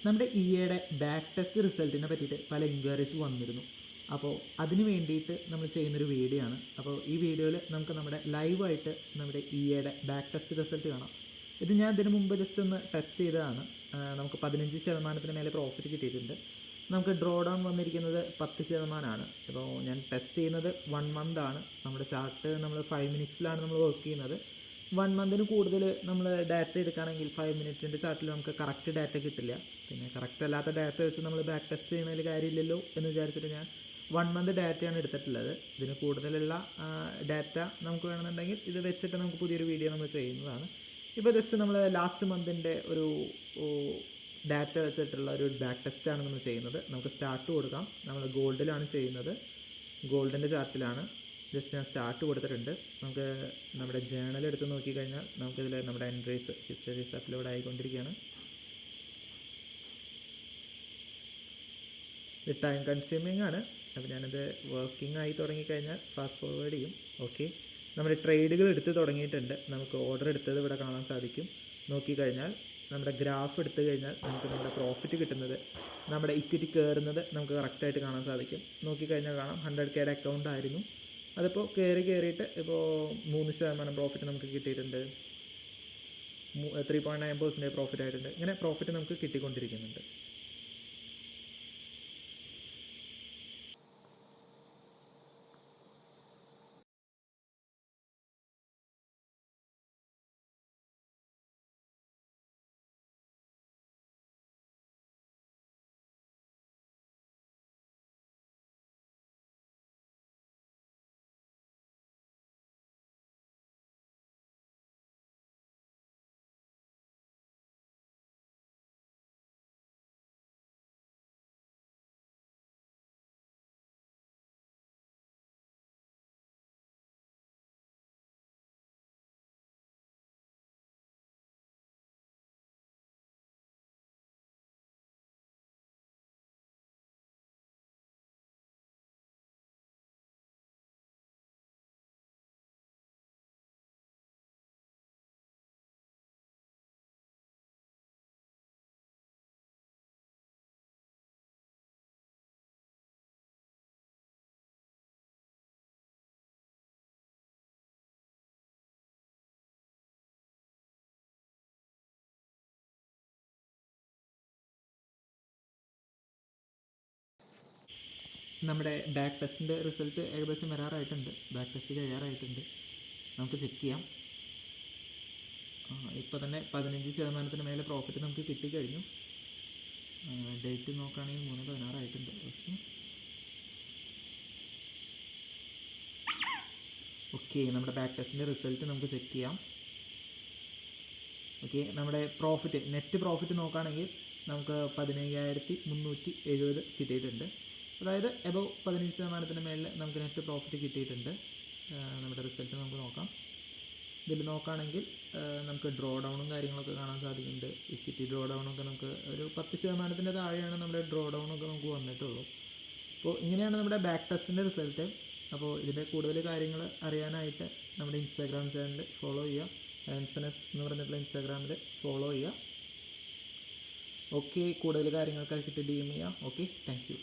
നമ്മുടെ ഇയുടെ back test റിസൾട്ടിനെ പറ്റിയിട്ട് പല എൻക്വയറീസ് വന്നിരുന്നു. അപ്പോൾ അതിന് വേണ്ടിയിട്ട് നമ്മൾ ചെയ്യുന്നൊരു വീഡിയോ ആണ്. അപ്പോൾ ഈ വീഡിയോയിൽ നമുക്ക് നമ്മുടെ ലൈവായിട്ട് നമ്മുടെ ഇയുടെ ബാക്ക് ടെസ്റ്റ് റിസൾട്ട് കാണാം. ഇത് ഞാൻ ഇതിന് മുമ്പ് ജസ്റ്റ് ഒന്ന് ടെസ്റ്റ് ചെയ്തതാണ്. നമുക്ക് 15% മേലെ പ്രോഫിറ്റ് കിട്ടിയിട്ടുണ്ട്. നമുക്ക് ഡ്രോ ഡൗൺ വന്നിരിക്കുന്നത് 10%. ഇപ്പോൾ ഞാൻ ടെസ്റ്റ് ചെയ്യുന്നത് 1 മന്ത് ആണ്. നമ്മുടെ ചാർട്ട് നമ്മൾ 5 മിനിറ്റ്സിലാണ് നമ്മൾ വർക്ക് ചെയ്യുന്നത്. 1 മന്തിന് കൂടുതൽ നമ്മൾ ഡാറ്റ എടുക്കുകയാണെങ്കിൽ 5 മിനിറ്റിൻ്റെ ചാർട്ടിൽ നമുക്ക് കറക്റ്റ് ഡാറ്റ കിട്ടില്ല. പിന്നെ കറക്റ്റ് അല്ലാത്ത ഡാറ്റ വെച്ച് നമ്മൾ ബാക്ക് ടെസ്റ്റ് ചെയ്യുന്നതിൽ കാര്യമില്ലല്ലോ എന്ന് വിചാരിച്ചിട്ട് ഞാൻ 1 മന്ത് ഡാറ്റയാണ് എടുത്തിട്ടുള്ളത്. ഇതിന് കൂടുതലുള്ള ഡാറ്റ നമുക്ക് വേണമെന്നുണ്ടെങ്കിൽ ഇത് വെച്ചിട്ട് നമുക്ക് പുതിയൊരു വീഡിയോ നമ്മൾ ചെയ്യുന്നതാണ്. ഇപ്പോൾ ജസ്റ്റ് നമ്മൾ ലാസ്റ്റ് മന്തിൻ്റെ ഒരു ഡാറ്റ വെച്ചിട്ടുള്ള ഒരു ബാക്ക് ടെസ്റ്റാണ് നമ്മൾ ചെയ്യുന്നത്. നമുക്ക് സ്റ്റാർട്ട് കൊടുക്കാം. നമ്മൾ ഗോൾഡിലാണ് ചെയ്യുന്നത്. ഗോൾഡിൻ്റെ ചാർട്ടിലാണ് ജസ്റ്റ് ഞാൻ സ്റ്റാർട്ട് കൊടുത്തിട്ടുണ്ട്. നമുക്ക് നമ്മുടെ ജേണൽ എടുത്ത് നോക്കിക്കഴിഞ്ഞാൽ നമുക്കിതിൽ നമ്മുടെ എൻട്രീസ് ഹിസ്റ്ററീസ് അപ്ലോഡ് ആയിക്കൊണ്ടിരിക്കുകയാണ്. ഇത് ടൈം കൺസ്യൂമിങ് ആണ്. അപ്പോൾ ഞാനത് വർക്കിംഗ് ആയി തുടങ്ങിക്കഴിഞ്ഞാൽ ഫാസ്റ്റ് ഫോർവേഡ് ചെയ്യും. ഓക്കെ, നമ്മുടെ ട്രേഡുകൾ എടുത്ത് തുടങ്ങിയിട്ടുണ്ട്. നമുക്ക് ഓർഡർ എടുത്തത് ഇവിടെ കാണാൻ സാധിക്കും. നോക്കിക്കഴിഞ്ഞാൽ നമ്മുടെ ഗ്രാഫ് എടുത്തു കഴിഞ്ഞാൽ നമുക്ക് നമ്മുടെ പ്രോഫിറ്റ് കിട്ടുന്നത്, നമ്മുടെ ഇക്വിറ്റി കയറുന്നത് നമുക്ക് കറക്റ്റായിട്ട് കാണാൻ സാധിക്കും. നോക്കിക്കഴിഞ്ഞാൽ കാണാം 100K അക്കൗണ്ട് ആയിരുന്നു. അതിപ്പോൾ കയറിയിട്ട് ഇപ്പോൾ 3% പ്രോഫിറ്റ് നമുക്ക് കിട്ടിയിട്ടുണ്ട്. 3.9% പ്രോഫിറ്റ് ആയിട്ടുണ്ട്. ഇങ്ങനെ പ്രോഫിറ്റ് നമുക്ക് കിട്ടിക്കൊണ്ടിരിക്കുന്നുണ്ട്. നമ്മുടെ ബാക്ക് ടെസ്റ്റിൻ്റെ റിസൾട്ട് ഏകദേശം വരാറായിട്ടുണ്ട്. Back test കഴിയാറായിട്ടുണ്ട്. നമുക്ക് ചെക്ക് ചെയ്യാം. ഇപ്പോൾ തന്നെ 15% മേലെ പ്രോഫിറ്റ് നമുക്ക് കിട്ടിക്കഴിഞ്ഞു. ഡേറ്റ് നോക്കുകയാണെങ്കിൽ 3/16 ആയിട്ടുണ്ട്. ഓക്കെ, നമ്മുടെ ബാക്ക് ടെസ്റ്റിൻ്റെ റിസൾട്ട് നമുക്ക് ചെക്ക് ചെയ്യാം. ഓക്കെ, നമ്മുടെ പ്രോഫിറ്റ് നെറ്റ് പ്രോഫിറ്റ് നോക്കുകയാണെങ്കിൽ നമുക്ക് 15,370 കിട്ടിയിട്ടുണ്ട്. അതായത് എബവ് 15% മേളിൽ നമുക്ക് നെറ്റ് പ്രോഫിറ്റ് കിട്ടിയിട്ടുണ്ട്. നമ്മുടെ റിസൾട്ട് നമുക്ക് നോക്കാം. ഇതിൽ നോക്കുകയാണെങ്കിൽ നമുക്ക് ഡ്രോ ഡൗണും കാര്യങ്ങളൊക്കെ കാണാൻ സാധിക്കുന്നുണ്ട്. ഇക്വിറ്റി ഡ്രോ ഡൗണൊക്കെ നമുക്ക് ഒരു 10% താഴെയാണ് നമ്മുടെ ഡ്രോ ഡൗണൊക്കെ നമുക്ക് വന്നിട്ടുള്ളൂ. അപ്പോൾ ഇങ്ങനെയാണ് നമ്മുടെ ബാക്ക് ടെസ്റ്റിൻ്റെ റിസൾട്ട്. അപ്പോൾ ഇതിൻ്റെ കൂടുതൽ കാര്യങ്ങൾ അറിയാനായിട്ട് നമ്മുടെ ഇൻസ്റ്റാഗ്രാം ചാനൽ ഫോളോ ചെയ്യുക. ആൻസനസ് എന്ന് പറഞ്ഞിട്ടുള്ള ഇൻസ്റ്റാഗ്രാമിൽ ഫോളോ ചെയ്യുക. ഓക്കെ, കൂടുതൽ കാര്യങ്ങൾക്കായിട്ട് DM ചെയ്യുക. Okay, thank you.